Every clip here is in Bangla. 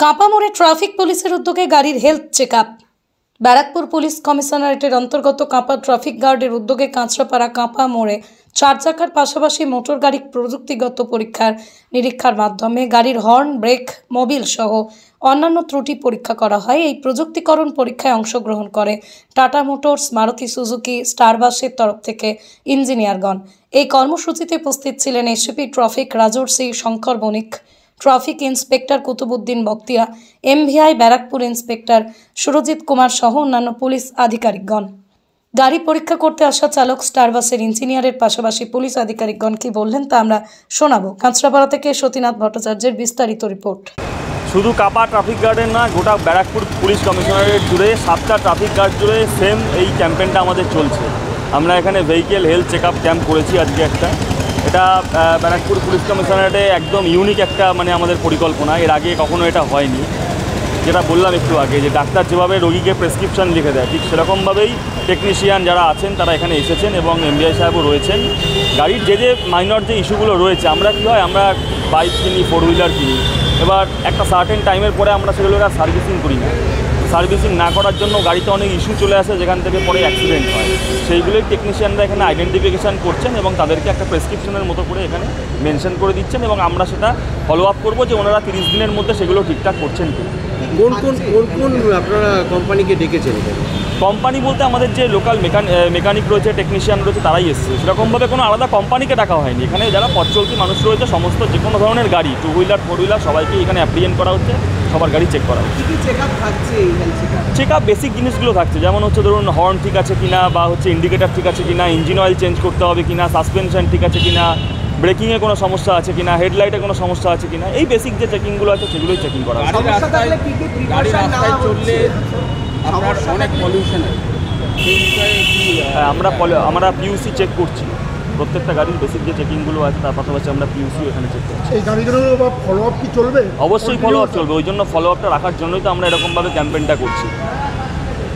কাঁপা মোড়ে ট্রাফিক পুলিশের উদ্যোগে গাড়ির health check up. Barrackpore police কমিশনারেটের অন্তর্গত কাঁপা ট্রাফিক গার্ডের উদ্যোগে কাঁচরাপাড়া কাঁপা মোড়ে 4 চাকার পাশাপাশি মোটর গাড়ির প্রযুক্তিগত পরীক্ষার নিরীক্ষার মাধ্যমে গাড়ির হর্ন, ব্রেক, মোবিল সহ অন্যান্য ত্রুটি পরীক্ষা করা হয়। এই প্রযুক্তিকরণ পরীক্ষায় অংশগ্রহণ করে টাটা মোটরস, মারুতি সুজুকি, স্টারবাসের তরফ থেকে ইঞ্জিনিয়ারগণ। এই কর্মসূচিতে উপস্থিত ছিলেন ACP traffic Rajarshi Shankar Banik, traffic inspector Qutubuddin Baktiya, MVI Barrackpore inspector Surajit Kumar সহ অন্যান্য পুলিশ আধিকারিকগণ। গাড়ি পরীক্ষা করতে আসা চালক স্টারবাসের ইঞ্জিনিয়ারের পাশাপাশি পুলিশ আধিকারিকগণ কি বললেন তা আমরা শোনাবো। কাঁচরাপাড়া থেকে সতীনাথ ভট্টাচার্যের বিস্তারিত রিপোর্ট। শুধু কাঁপা ট্রাফিক গার্ডের না, গোটা ব্যারাকপুর পুলিশ কমিশনারেট জুড়ে 7টা ট্রাফিক গার্ড জুড়ে সেম এই ক্যাম্পেইনটা আমাদের চলছে। আমরা এখানে vehicle health check up camp করেছি আজকে একটা। এটা ব্যারাকপুর পুলিশ কমিশনারেটে একদম ইউনিক একটা আমাদের পরিকল্পনা। এর আগে কখনো এটা হয়নি। যেটা বললাম একটু আগে, যে ডাক্তার যেভাবে রোগীকে প্রেসক্রিপশন লিখে দেয়, ঠিক সেরকমভাবেই টেকনিশিয়ান যারা আছেন তারা এখানে এসেছেন এবং এমভিআই সাহেবও রয়েছেন। গাড়ির যে মাইনর যে ইস্যুগুলো রয়েছে, আমরা কী হয়, আমরা বাইক কিনি, 4 হুইলার কিনি, এবার একটা সার্টেন টাইমের পরে আমরা সেগুলো সার্ভিসিং করি না। সার্ভিসিং না করার জন্য গাড়িতে অনেক ইস্যু চলে আসে, যেখান থেকে পরে অ্যাক্সিডেন্ট হয়। সেইগুলোই টেকনিশিয়ানরা এখানে আইডেন্টিফিকেশান করছেন এবং তাদেরকে একটা প্রেসক্রিপশনের মতো করে এখানে মেনশন করে দিচ্ছেন এবং আমরা সেটা ফলো আপ করবো যে ওনারা 30 দিনের মধ্যে সেগুলো ঠিকঠাক করছেন কি। কোন আপনারা কোম্পানিকে ডেকেছেন? কোম্পানি বলতে আমাদের যে লোকাল মেকানিক রয়েছে, টেকনিশিয়ান রয়েছে, তারাই এসছে। সেরকমভাবে কোনো আলাদা কোম্পানিকে ডাকা হয়নি। এখানে যারা পথ চলতি মানুষ রয়েছে, সমস্ত যে কোনো ধরনের গাড়ি, 2 হুইলার 4 হুইলার সবাইকে এখানে অ্যাপ্রিয়েন্ট করা হচ্ছে, সবার গাড়ি চেক করা হচ্ছে। চেক আপ বেসিক জিনিসগুলো থাকছে, যেমন হচ্ছে ধরুন হর্ন ঠিক আছে কিনা, বা হচ্ছে ইন্ডিকেটার ঠিক আছে কিনা, ইঞ্জিন অয়েল চেঞ্জ করতে হবে কিনা, সাসপেনশন ঠিক আছে কিনা, ব্রেকিংয়ে কোনো সমস্যা আছে কিনা, হেডলাইটে কোনো সমস্যা আছে কিনা, এই বেসিক যে চেকিংগুলো আছে সেগুলোই চেকিং করা হয়। হ্যাঁ, আমরা পিইউসি চেক করছি। প্রত্যেকটা গাড়ির বেসিক যে চেকিংগুলো আছে তার পাশাপাশি আমরা পিইউসিও এখানে চেক করছি। এই গাড়িগুলোর ফলো আপ কি চলবে? অবশ্যই ফলো আপ চলবে। ওই জন্য ফলো আপটা রাখার জন্যই তো আমরা এরকমভাবে ক্যাম্পেইনটা করছি।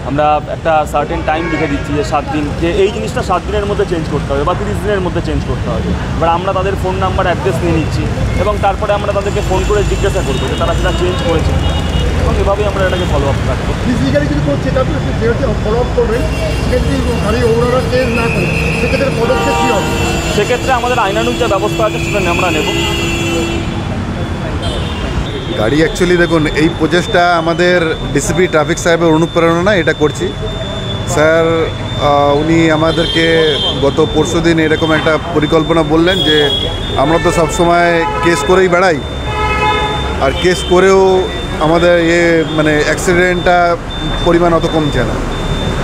আমরা একটা সার্টেন টাইম লিখে দিচ্ছি যে 7 দিন, যে এই জিনিসটা 7 দিনের মধ্যে চেঞ্জ করতে হবে বা 30 দিনের মধ্যে চেঞ্জ করতে হবে। এবার আমরা তাদের ফোন নাম্বার, অ্যাড্রেস নিয়ে নিচ্ছি এবং তারপরে আমরা তাদেরকে ফোন করে জিজ্ঞাসা করবো যে তারা সেটা চেঞ্জ করেছে এবং এভাবেই আমরা এটাকে ফলো আপ রাখবো। ফিজিক্যালি যদি কোনো চেক আপ ফলো আপ করবেন, সেক্ষেত্রে গাড়ি ওনারা চেঞ্জ না করে সেক্ষেত্রে পদক্ষেপ কী হবে? সেক্ষেত্রে আমাদের আইনানুগ যে ব্যবস্থা আছে সেটা আমরা নেব। গাড়ি অ্যাকচুয়ালি দেখুন, এই প্রচেষ্টা আমাদের ডিসিপি ট্রাফিক সাহেবের অনুপ্রেরণা এটা করছি। স্যার উনি আমাদেরকে গত পরশুদিন এরকম একটা পরিকল্পনা বললেন যে আমরা তো সবসময় কেস করেই বেড়াই, আর কেস করেও আমাদের অ্যাক্সিডেন্টটা পরিমাণ অত কমছে না।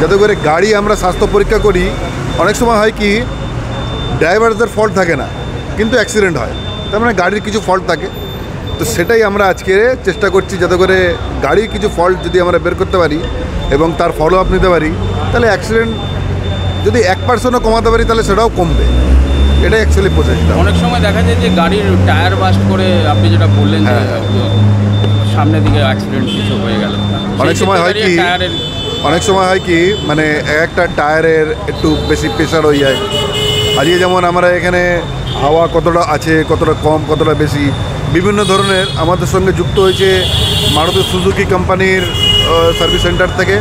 যাতে করে গাড়ি আমরা স্বাস্থ্য পরীক্ষা করি, অনেক সময় হয় কি ড্রাইভারদের ফল্ট থাকে না কিন্তু অ্যাক্সিডেন্ট হয়, তার মানে গাড়ির কিছু ফল্ট থাকে। তো সেটাই আমরা আজকে চেষ্টা করছি, যাতে করে গাড়ির কিছু ফল্ট যদি আমরা বের করতে পারি এবং তার ফলো আপ নিতে পারি, তাহলে অ্যাক্সিডেন্ট যদি 1%ও কমাতে পারি তাহলে সেটাও কমবে। এটাই অ্যাকচুয়ালি প্রচেষ্টা। অনেক সময় দেখা যায় যে গাড়ির টায়ার বাস্ট করে, আপনি যেটা বললেন যে সামনের দিকে অ্যাক্সিডেন্ট কিছু হয়ে গেল, অনেক সময় হয় কি একটা টায়ারের একটু বেশি প্রেশার হয়ে যায়। আজকে যেমন আমরা এখানে হাওয়া কতটা আছে, কতটা কম, কতটা বেশি, বিভিন্ন ধরনের আমাদের সঙ্গে যুক্ত হয়েছে মারুতি সুজুকি কোম্পানির সার্ভিস সেন্টার থেকে,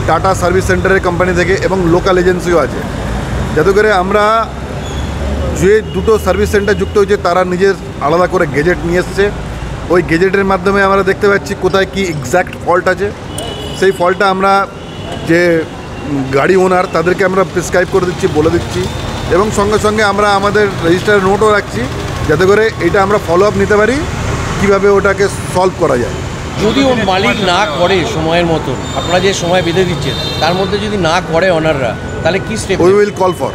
টাটা সার্ভিস সেন্টারের কোম্পানি থেকে এবং লোকাল এজেন্সিও আছে। যাতে করে আমরা যে দুটো সার্ভিস সেন্টার যুক্ত হয়েছে তারা নিজের আলাদা করে গেজেট নিয়ে এসছে। ওই গেজেটের মাধ্যমে আমরা দেখতে পাচ্ছি কোথায় কি এক্স্যাক্ট ফল্ট আছে। সেই ফল্টটা আমরা যে গাড়ি ওনার তাদেরকে আমরা প্রেসক্রাইব করে দিচ্ছি, বলে দিচ্ছি এবং সঙ্গে সঙ্গে আমরা আমাদের রেজিস্টারে নোটও রাখছি, যাতে করে এটা আমরা ফলো আপ নিতে পারি কীভাবে ওটাকে সলভ করা যায়। যদি ওর মালিক না করে সময়ের মতন, আপনারা যে সময় বেঁধে দিচ্ছেন তার মধ্যে যদি না করে অনাররা, তাহলে কী step? We will call for,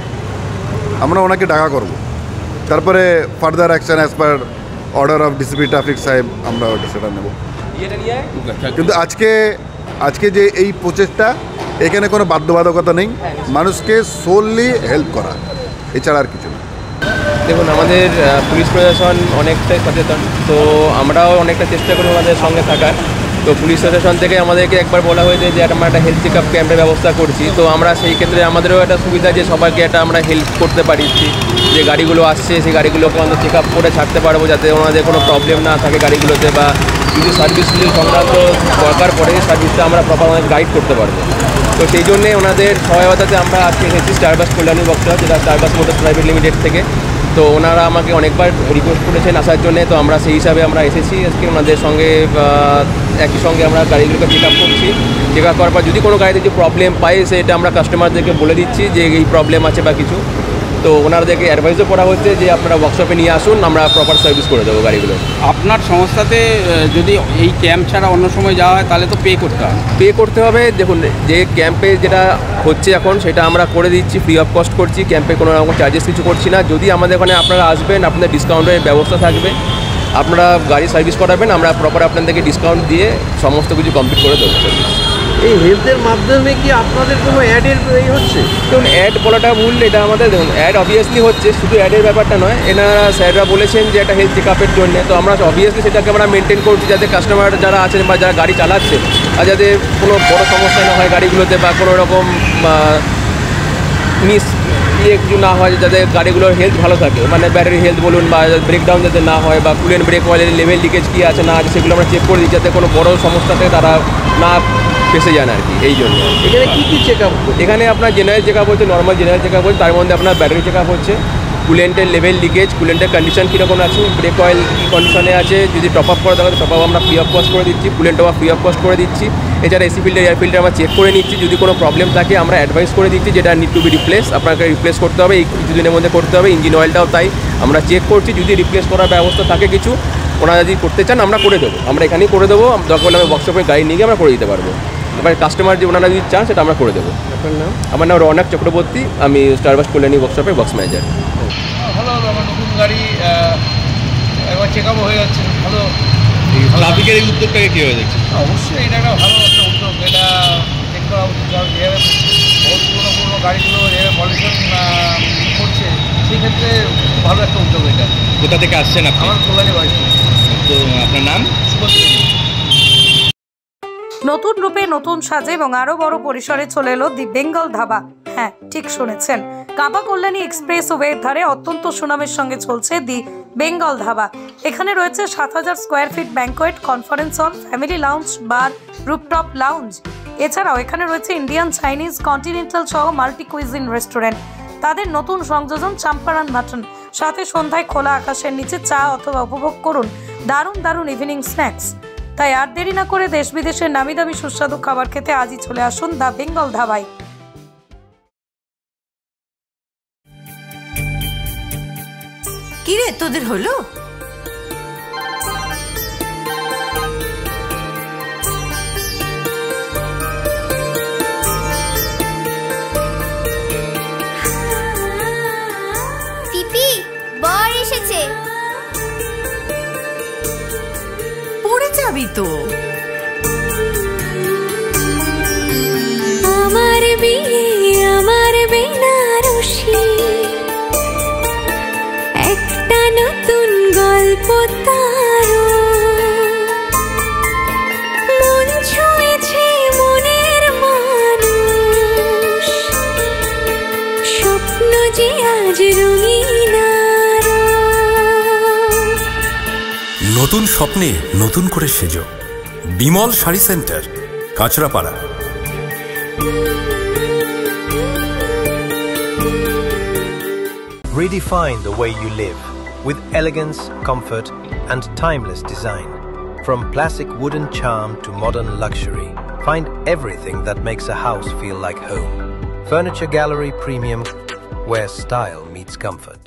আমরা ওনাকে ডাকা করব, তারপরে further action as per order of DCP traffic সাহেব আমরা ওটা সেটা নেব। কিন্তু আজকে যে এই প্রচেষ্টা, এখানে কোনো বাধ্যবাধকতা নেই, মানুষকে সোললি হেল্প করা, এছাড়া আর কিছু না। দেখুন, আমাদের পুলিশ প্রশাসন অনেকটাই সচেতন, তো আমরাও অনেকটা চেষ্টা করি ওনাদের সঙ্গে থাকার। তো পুলিশ প্রশাসন থেকে আমাদেরকে একবার বলা হয়েছে যে আমরা একটা হেলথ চেক আপ ক্যাম্পের ব্যবস্থা করছি। তো আমরা সেই ক্ষেত্রে আমাদেরও একটা সুবিধা যে সবাইকে একটা আমরা হেল্প করতে পারছি, যে গাড়িগুলো আসছে সেই গাড়িগুলোকে আমরা চেক আপ করে ছাড়তে পারবো, যাতে ওনাদের কোনো প্রবলেম না থাকে গাড়িগুলোতে, বা যদি সার্ভিস সংক্রান্ত দরকার পড়ে সার্ভিসটা আমরা প্রপার গাইড করতে পারবো। তো সেই জন্যে ওনাদের সহায়তাতে আমরা আজকে এসেছি স্টারবাস কল্যাণী ওয়ার্কশপ, যেটা স্টারবাস মোটরস প্রাইভেট লিমিটেড থেকে। তো ওনারা আমাকে অনেকবার রিকোয়েস্ট করেছেন আসার জন্য, তো আমরা সেই হিসাবে আমরা এসেছি আজকে ওনাদের সঙ্গে। একই সঙ্গে আমরা গাড়িগুলোকে চেক আপ করছি। চেক আপ করার পর যদি কোনো গাড়িতে যে প্রবলেম পাই সেটা আমরা কাস্টমারদেরকে বলে দিচ্ছি যে এই প্রবলেম আছে বা কিছু। তো ওনাদেরকে অ্যাডভাইসও করা হচ্ছে যে আপনারা ওয়ার্কশপে নিয়ে আসুন, আমরা প্রপার সার্ভিস করে দেবো গাড়িগুলো। আপনার সংস্থাতে যদি এই ক্যাম্প ছাড়া অন্য সময় যাওয়া হয় তাহলে তো পে করতে হবে। দেখুন, যে ক্যাম্পে যেটা হচ্ছে এখন সেটা আমরা করে দিচ্ছি, ফ্রি অফ কস্ট করছি। ক্যাম্পে কোনো রকম চার্জেস কিছু করছি না। যদি আমাদের ওখানে আপনারা আসবেন, আপনাদের ডিসকাউন্টের ব্যবস্থা থাকবে, আপনারা গাড়ি সার্ভিস করাবেন, আমরা প্রপার আপনাদেরকে ডিসকাউন্ট দিয়ে সমস্ত কিছু কমপ্লিট করে দেবো সার্ভিস। এই হেলথের মাধ্যমে কি আপনাদের কোনো অ্যাডের এই হচ্ছে? দেখুন, অ্যাড বলাটা ভুল। এটা আমাদের দেখুন অ্যাড অবভিয়াসলি হচ্ছে, শুধু অ্যাডের ব্যাপারটা নয়। এনারা স্যাররা বলেছেন যে একটা হেলথ চেক আপের জন্য, তো আমরা অবভিয়াসলি সেটাকে আমরা মেনটেন করছি যাতে কাস্টমার যারা আছেন বা যারা গাড়ি চালাচ্ছে আর যাতে কোনো বড় সমস্যা না হয় গাড়িগুলোতে, বা কোনো রকম কিছু না হয়, যাতে গাড়িগুলোর হেলথ ভালো থাকে, মানে ব্যাটারি হেলথ বলুন বা ব্রেকডাউন যাতে না হয়, বা কুলেন্ট ব্রেক অয়েলের লেভেল লিকেজ কী আছে না আছে সেগুলো আমরা চেক করে দিই, যাতে কোনো বড় সমস্যাতে তারা না ফেসে যান আর কি। এই জন্য এখানে কী কী চেক আপ? এখানে আপনার জেনারেল চেক আপ হচ্ছে, নর্মাল জেনারেল চেক আপ হচ্ছে, তার মধ্যে আপনার ব্যাটারি চেক আপ হচ্ছে, কুলেন্টের লেভেল লিকেজ, কুলেন্টের কন্ডিশন কীরকম আছে, ব্রেক অয়েল কী কন্ডিশনে আছে, যদি টপ আপ করা দরকার টপ আপ আমরা ফ্রি অফ কস্ট করে দিচ্ছি, coolant top up free of cost করে দিচ্ছি। এছাড়া এসি ফিল্টার এয়ার ফিল্টার আমরা চেক করে নিচ্ছি, যদি কোনো প্রবলেম থাকে আমরা অ্যাডভাইস করে দিচ্ছি যেটা নিড টু বি রিপ্লেস, আপনাকে রিপ্লেস করতে হবে, এই কিছুদিনের মধ্যে করতে হবে। ইঞ্জিন অয়েলটাও তাই আমরা চেক করছি, যদি রিপ্লেস করার ব্যবস্থা থাকে কিছু ওনারা যদি করতে চান আমরা করে দেবো, আমরা এখানেই করে দেবো। দরকার হলে আমি ওয়ার্কশপে গাড়ি নিয়ে গিয়ে আমরা করে দিতে পারবো। এবার কাস্টমার যে ওনারা যদি চান সেটা আমরা করে দেবো। আপনার নাম? আমার নাম রৌনক চক্রবর্তী, আমি স্টারবাস কল্যাণী ওয়ার্কশপের বক্স ম্যানেজার। ভালো হলো, আমার নতুন গাড়ি একবার চেক আপও হয়ে যাচ্ছে, ভালো। ট্রাফিকের এই উদ্যোগটাকে কী হয়ে যাচ্ছে? অবশ্যই এটা একটা ভালো একটা উদ্যোগ, এটা চেক করা উচিত। কারণ যেভাবে বহুত পুরোনো গাড়িগুলো যেভাবে পলিউশন করছে, সেক্ষেত্রে ভালো একটা উদ্যোগ এটা। কোথা থেকে আসছেন আপনি? আমার কল্যাণী বাড়ি। তো আপনার নাম? শুভশ্রী। নতুন রূপে নতুন সাজে এবং আরো বড় পরিসরে চলে এলো দি বেঙ্গল ধাবা। হ্যাঁ, ঠিক শুনেছেন, কাঁপা কল্যাণী এক্সপ্রেস ওয়ের ধারে অত্যন্ত সুনামের সঙ্গে চলছে দি বেঙ্গল ধাবা। এখানে রয়েছে 7000 square feet banquet, conference hall, family lounge, bar, rooftop lounge. এছাড়াও এখানে রয়েছে ইন্ডিয়ান, চাইনিজ, কন্টিনেন্টাল সহ মাল্টি কুইজিন রেস্টুরেন্ট। তাদের নতুন সংযোজন চাম্পারান মাটন, সাথে সন্ধ্যায় খোলা আকাশের নিচে চা অথবা উপভোগ করুন দারুণ দারুণ ইভিনিং স্ন্যাক্স। তাই আর দেরি না করে দেশ বিদেশের নামি দামি সুস্বাদু খাবার খেতে আজই চলে আসুন দ্য বেঙ্গল ধাবায়। কি রে, তোদের হলো? পিপি, বর এসেছে। পড়ে যাবি তো। আমার বিয়ে, আমার বেনারসি, একটা নতুন গল্প তার, মন ছুঁয়েছে মনের মানুষ, স্বপ্ন যে আজ রঙিন। নতুন স্বপ্নে নতুন করে সেজো, Bimal sari centre, Kanchrapara. Redefine the way you live with elegance, comfort, and timeless design. From classic wooden charm to modern luxury, find everything that makes a house feel like home. Furniture Gallery Premium, where style meets comfort.